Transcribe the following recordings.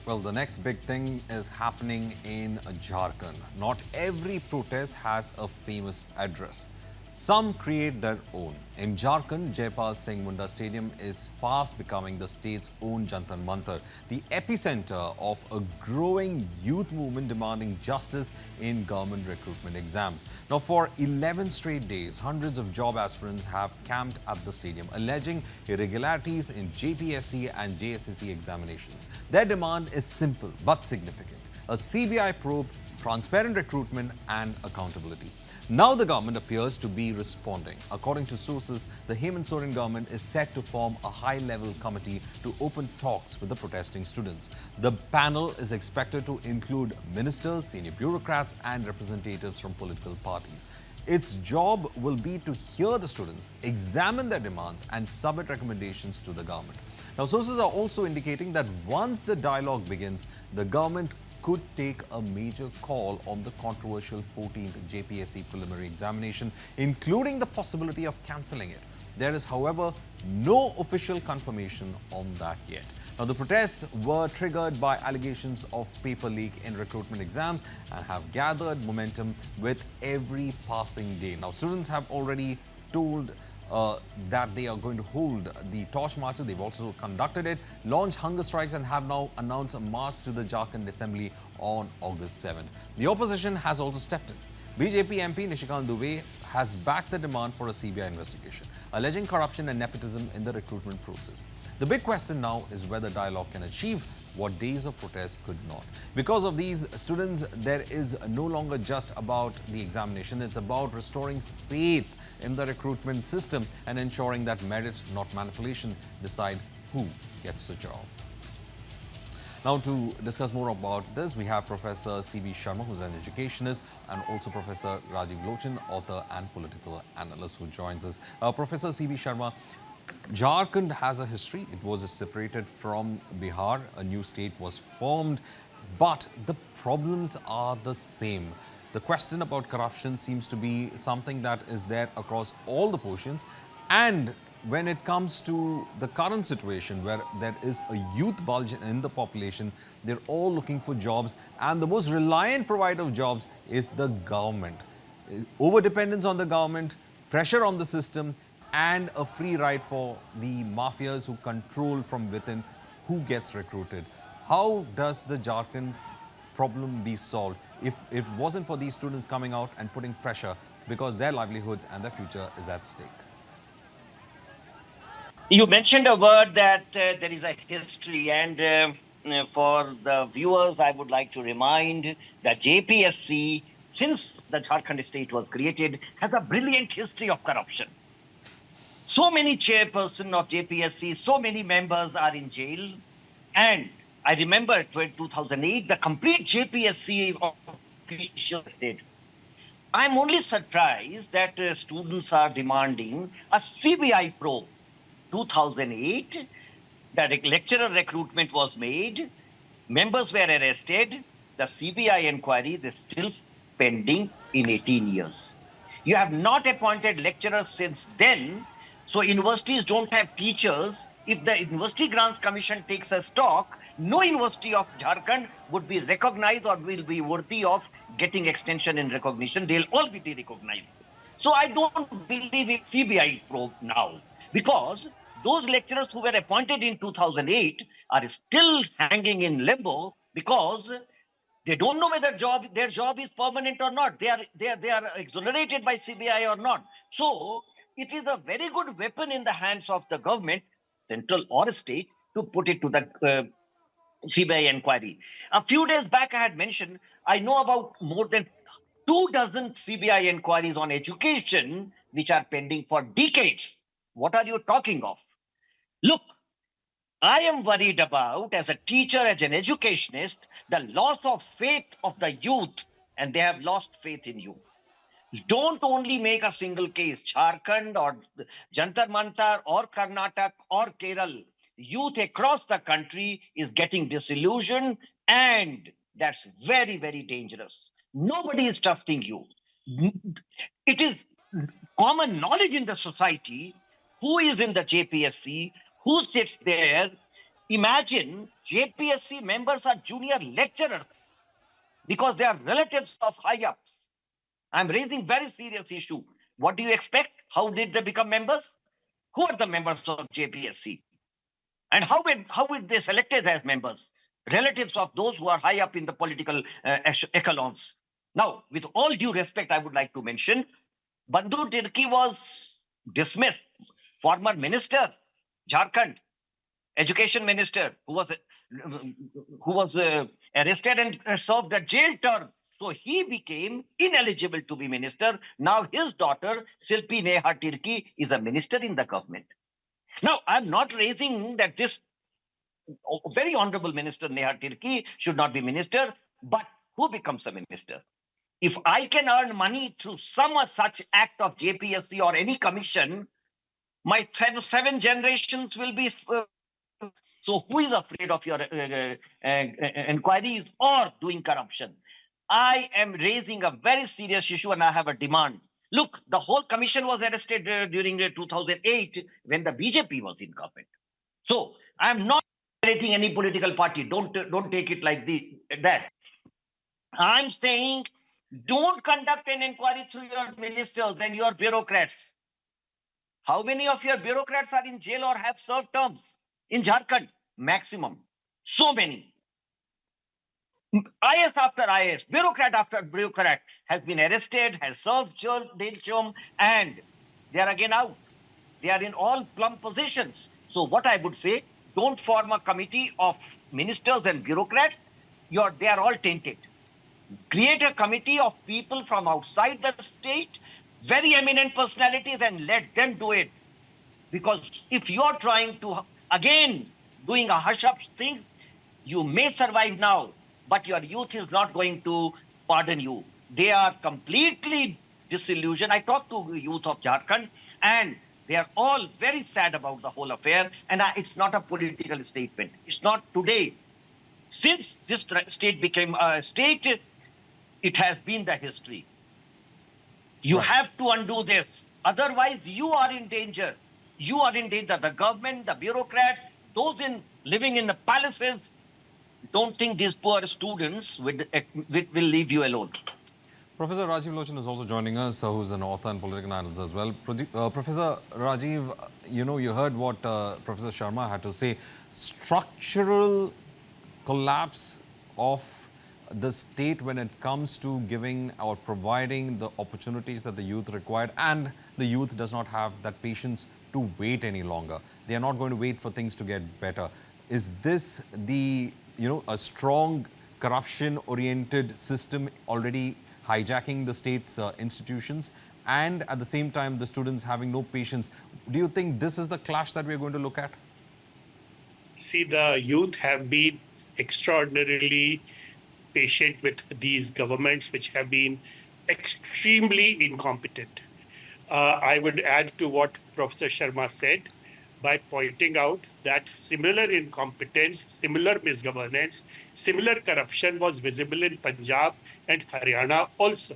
Well, the next big thing is happening in Jharkhand. Not every protest has a famous address. Some create their own. In Jharkhand, Jaipal Singh Munda Stadium is fast becoming the state's own Jantar Mantar, the epicenter of a growing youth movement demanding justice in government recruitment exams. Now, for 11 straight days, hundreds of job aspirants have camped at the stadium, alleging irregularities in JPSC and JSSC examinations. Their demand is simple but significant: a CBI probe, transparent recruitment, and accountability. Now the government appears to be responding. According to sources, the Hemant Soren government is set to form a high-level committee to open talks with the protesting students. The panel is expected to include ministers, senior bureaucrats, and representatives from political parties. Its job will be to hear the students, examine their demands, and submit recommendations to the government. Now, sources are also indicating that once the dialogue begins, the government could take a major call on the controversial 14th JPSC Preliminary Examination, including the possibility of cancelling it. There is, however, no official confirmation on that yet. Now, the protests were triggered by allegations of paper leak in recruitment exams and have gathered momentum with every passing day. Now, students have already told that they are going to hold the torch marches. They've also conducted it, launched hunger strikes, and have now announced a march to the Jharkhand Assembly on August 7th. The opposition has also stepped in. BJP MP Nishikant Dubey has backed the demand for a CBI investigation, alleging corruption and nepotism in the recruitment process. The big question now is whether dialogue can achieve what days of protest could not. Because of these students, there is no longer just about the examination. It's about restoring faith in the recruitment system and ensuring that merit, not manipulation, decide who gets the job. Now, to discuss more about this, we have Professor C.B. Sharma, who's an educationist, and also Professor Rajiv Lochan, author and political analyst, who joins us. Professor C.B. Sharma, Jharkhand has a history. It was separated from Bihar. A new state was formed, but the problems are the same. The question about corruption seems to be something that is there across all the portions. And when it comes to the current situation where there is a youth bulge in the population, they're all looking for jobs. And the most reliant provider of jobs is the government. Overdependence on the government, pressure on the system, and a free ride for the mafias who control from within who gets recruited. How does the Jharkhand problem be solved if it wasn't for these students coming out and putting pressure because their livelihoods and their future is at stake? You mentioned a word that there is a history, and for the viewers, I would like to remind that JPSC, since the Jharkhand state was created, has a brilliant history of corruption. So many chairpersons of JPSC, so many members are in jail. And I remember 2008, the complete JPSC official state. I'm only surprised that students are demanding a CBI probe. 2008, the lecturer recruitment was made, members were arrested, the CBI inquiry is still pending in 18 years. You have not appointed lecturers since then, so universities don't have teachers. If the University Grants Commission takes a stock, no university of Jharkhand would be recognized or will be worthy of getting extension in recognition. They'll all be de-recognized. So I don't believe in CBI probe now, because those lecturers who were appointed in 2008 are still hanging in limbo because they don't know whether their job is permanent or not. They are exonerated by CBI or not. So it is a very good weapon in the hands of the government, central or state, to put it to the CBI inquiry. A few days back, I had mentioned I know about more than 24 CBI inquiries on education which are pending for decades. What are you talking of? Look, I am worried about, as a teacher, as an educationist, the loss of faith of the youth, and they have lost faith in you. Don't only make a single case, Jharkhand or Jantar Mantar or Karnataka or Kerala. Youth across the country is getting disillusioned, and that's very, very dangerous. Nobody is trusting you. It is common knowledge in the society who is in the JPSC, who sits there. Imagine JPSC members are junior lecturers because they are relatives of high-ups. I'm raising very serious issue. What do you expect? How did they become members? Who are the members of JPSC? And how were they selected as members? Relatives of those who are high up in the political echelons. Now, with all due respect, I would like to mention, Bandhu Tirki was dismissed, former minister, Jharkhand, education minister, who was arrested and served a jail term. So he became ineligible to be minister. Now his daughter, Silpi Neha Tirki, is a minister in the government. Now, I'm not raising that this very honorable minister Neha Tirki should not be minister, but who becomes a minister? If I can earn money through some such act of JPSC or any commission, my seven generations will be. So who is afraid of your inquiries or doing corruption? I am raising a very serious issue and I have a demand. Look, the whole commission was arrested during 2008 when the BJP was in government. So I'm not rating any political party. Don't take it like that. I'm saying don't conduct an inquiry through your ministers and your bureaucrats. How many of your bureaucrats are in jail or have served terms in Jharkhand? Maximum. So many. IS after IS, bureaucrat after bureaucrat has been arrested, has served jail term, and they are again out. They are in all plum positions. So what I would say, don't form a committee of ministers and bureaucrats. They are all tainted. Create a committee of people from outside the state, very eminent personalities, and let them do it. Because if you're trying to, again, doing a hush-up thing, you may survive now, but your youth is not going to pardon you. They are completely disillusioned. I talked to youth of Jharkhand, and they are all very sad about the whole affair. And it's not a political statement. It's not today. Since this state became a state, it has been the history. You have to undo this. Otherwise, you are in danger. You are in danger. The government, the bureaucrats, those living in the palaces, don't think these poor students will leave you alone. Professor Rajiv Lochan is also joining us, who's an author and political analyst as well. Professor Rajiv, you heard what Professor Sharma had to say. Structural collapse of the state when it comes to giving or providing the opportunities that the youth required, and the youth does not have that patience to wait any longer. They are not going to wait for things to get better. Is this a strong corruption-oriented system already hijacking the state's institutions, and at the same time the students having no patience? Do you think this is the clash that we're going to look at? See, the youth have been extraordinarily patient with these governments, which have been extremely incompetent. I would add to what Professor Sharma said by pointing out that similar incompetence, similar misgovernance, similar corruption was visible in Punjab and Haryana also.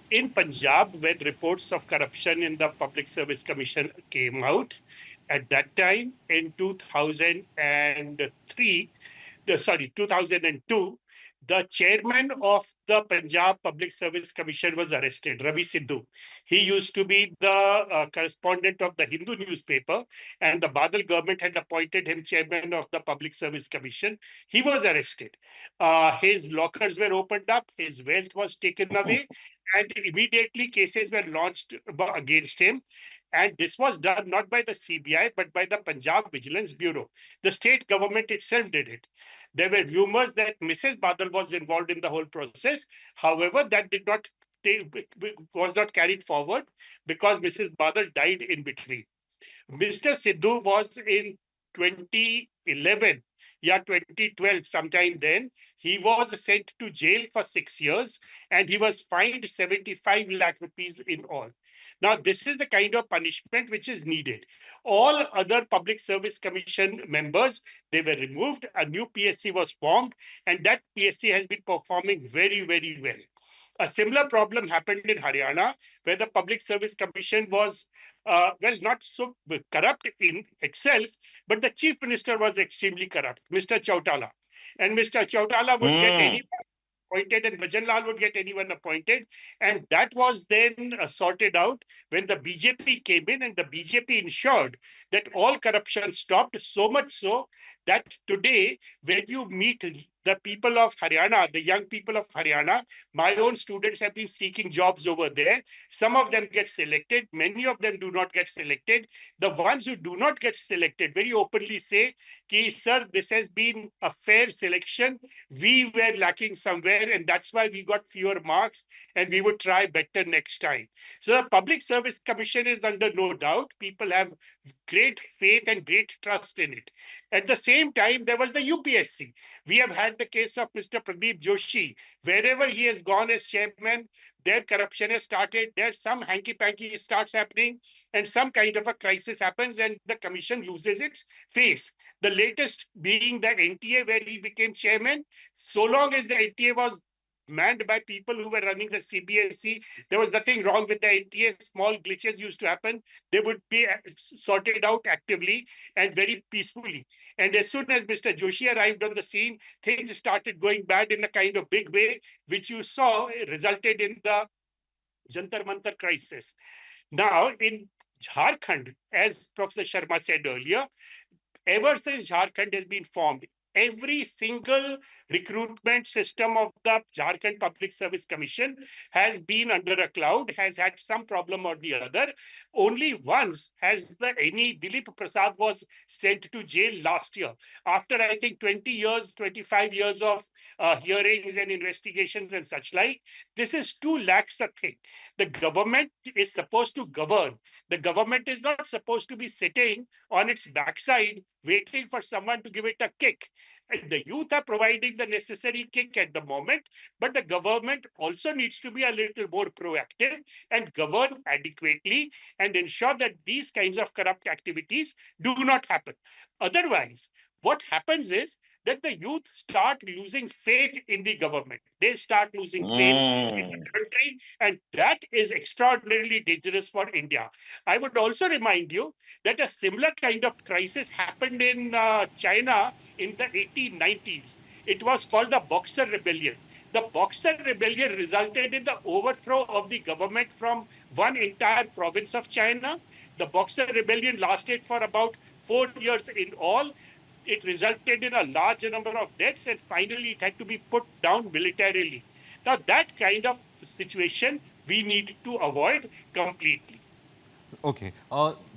In Punjab, when reports of corruption in the Public Service Commission came out, at that time in 2002, the chairman of the Punjab Public Service Commission was arrested, Ravi Sidhu. He used to be the correspondent of the Hindu newspaper, and the Badal government had appointed him chairman of the Public Service Commission. He was arrested. His lockers were opened up, his wealth was taken away, and immediately cases were launched against him. And this was done not by the CBI, but by the Punjab Vigilance Bureau. The state government itself did it. There were rumors that Mrs. Badal was involved in the whole process. However, that was not carried forward because Mrs. Badal died in between. Mr. Sidhu was in 2011, 2012, sometime then, he was sent to jail for 6 years and he was fined 75 lakh rupees in all. Now, this is the kind of punishment which is needed. All other Public Service Commission members, they were removed, a new PSC was formed, and that PSC has been performing very, very well. A similar problem happened in Haryana, where the Public Service Commission was, well, not so corrupt in itself, but the Chief Minister was extremely corrupt, Mr. Chautala. And Mr. Chautala would get Hmm. any appointed and Bhajanlal would get anyone appointed. And that was then sorted out when the BJP came in, and the BJP ensured that all corruption stopped, so much so that today, when you meet the people of Haryana, the young people of Haryana, my own students have been seeking jobs over there. Some of them get selected. Many of them do not get selected. The ones who do not get selected very openly say, Ki, sir, this has been a fair selection. We were lacking somewhere, and that's why we got fewer marks, and we would try better next time. So the Public Service Commission is under no doubt. People have great faith and great trust in it. At the same time, there was the UPSC. We have had the case of Mr. Pradeep Joshi. Wherever he has gone as chairman, their corruption has started. There's some hanky-panky starts happening, and some kind of a crisis happens, and the commission loses its face. The latest being the NTA, where he became chairman. So long as the NTA was manned by people who were running the CBSE, there was nothing wrong with the NTA. Small glitches used to happen. They would be sorted out actively and very peacefully. And as soon as Mr. Joshi arrived on the scene, things started going bad in a kind of big way, which you saw resulted in the Jantar Mantar crisis. Now, in Jharkhand, as Professor Sharma said earlier, ever since Jharkhand has been formed, every single recruitment system of the Jharkhand Public Service Commission has been under a cloud, has had some problem or the other. Only once has any Dilip Prasad was sent to jail last year. After, I think, 20 years, 25 years of hearings and investigations and such like, this is too lax a thing. The government is supposed to govern. The government is not supposed to be sitting on its backside waiting for someone to give it a kick. And the youth are providing the necessary kick at the moment, but the government also needs to be a little more proactive and govern adequately and ensure that these kinds of corrupt activities do not happen. Otherwise, what happens is that the youth start losing faith in the government. They start losing faith in the country, and that is extraordinarily dangerous for India. I would also remind you that a similar kind of crisis happened in China in the 1890s. It was called the Boxer Rebellion. The Boxer Rebellion resulted in the overthrow of the government from one entire province of China. The Boxer Rebellion lasted for about 4 years in all. It resulted in a large number of deaths, and finally it had to be put down militarily. Now, that kind of situation we need to avoid completely. Okay.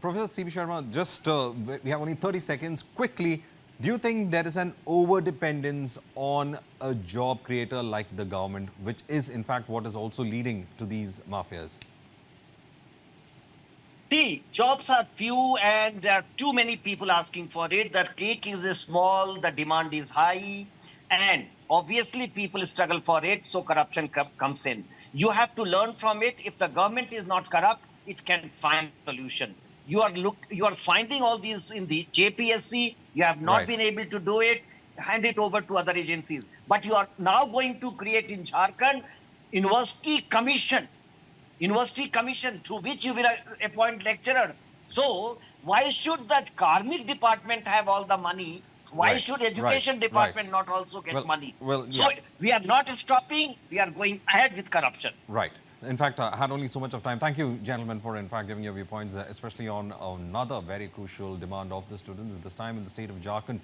Professor C.B. Sharma, just we have only 30 seconds. Quickly, do you think there is an over-dependence on a job creator like the government, which is in fact what is also leading to these mafias? See, jobs are few and there are too many people asking for it. The cake is small, the demand is high, and obviously people struggle for it, so corruption comes in. You have to learn from it. If the government is not corrupt, it can find solution. You are finding all these in the JPSC. You have not Right. been able to do it. Hand it over to other agencies. But you are now going to create in Jharkhand university commission through which you will appoint lecturers. So why should that karmic department have all the money? Why Right. should Right. education Right. department not also get money? So Yeah. we are not stopping, we are going ahead with corruption. Right. In fact, I had only so much of time. Thank you, gentlemen, for in fact giving your viewpoints, especially on another very crucial demand of the students, this time in the state of Jharkhand.